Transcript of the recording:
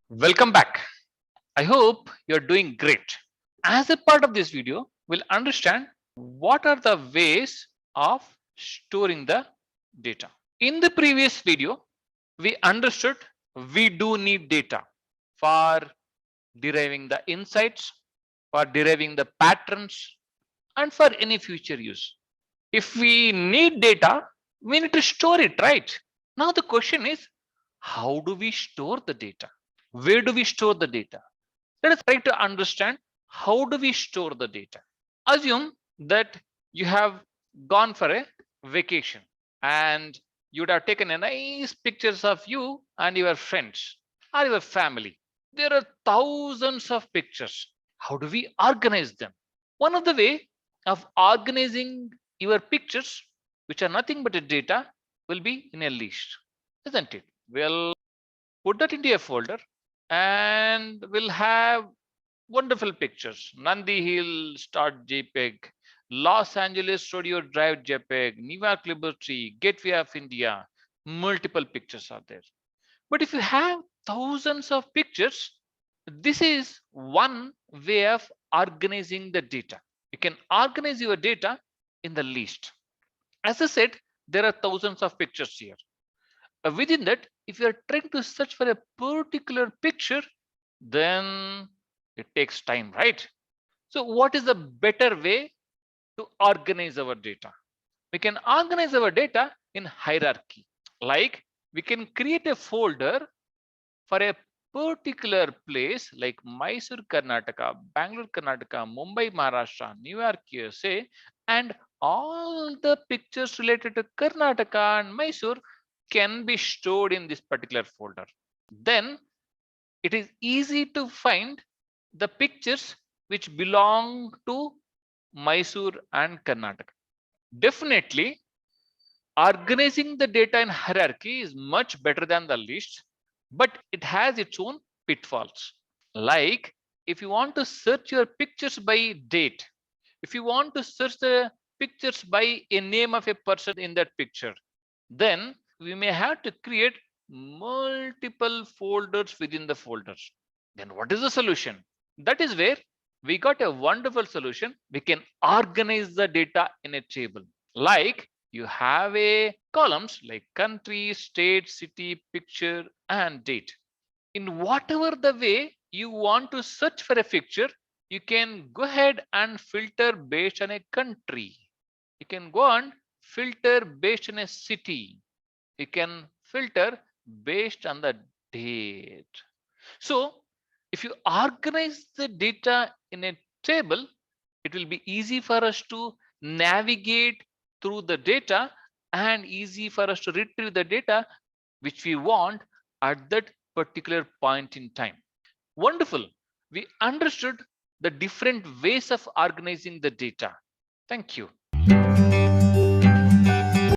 Welcome back. I hope you're doing great. As a part of this video, we'll understand what are the ways of storing the data. In the previous video, we understood we do need data for deriving the insights, for deriving the patterns, and for any future use. If we need data, we need to store it, right? Now the question is, how do we store the data? Where do we store the data? Let us try to understand how do we store the data. Assume that you have gone for a vacation and you would have taken a nice pictures of you and your friends or your family. There are thousands of pictures. How do we organize them? One of the way of organizing your pictures, which are nothing but a data, will be in a list, isn't it? We'll put that into a folder and we'll have wonderful pictures. Nandi Hill start JPEG, Los Angeles Studio Drive JPEG, New York Liberty, Gateway of India. Multiple pictures are there. But if you have thousands of pictures, this is one way of organizing the data. You can organize your data in the list. As I said, there are thousands of pictures here. Within that, if you are trying to search for a particular picture, then it takes time, right? So what is the better way to organize our data? We can organize our data in hierarchy. Like we can create a folder for a particular place like Mysore, Karnataka, Bangalore, Karnataka, Mumbai, Maharashtra, New York, USA, and all the pictures related to Karnataka and Mysore can be stored in this particular folder. Then it is easy to find the pictures which belong to Mysore and Karnataka. Definitely, organizing the data in hierarchy is much better than the list, but it has its own pitfalls. Like if you want to search your pictures by date, if you want to search the pictures by a name of a person in that picture, then we may have to create multiple folders within the folders. Then what is the solution? That is where we got a wonderful solution. We can organize the data in a table. Like you have a columns like country, state, city, picture, and date. In whatever the way you want to search for a picture, you can go ahead and filter based on a country. You can go and filter based on a city. You can filter based on the date. So if you organize the data in a table, it will be easy for us to navigate through the data and easy for us to retrieve the data which we want at that particular point in time. Wonderful. We understood the different ways of organizing the data. Thank you.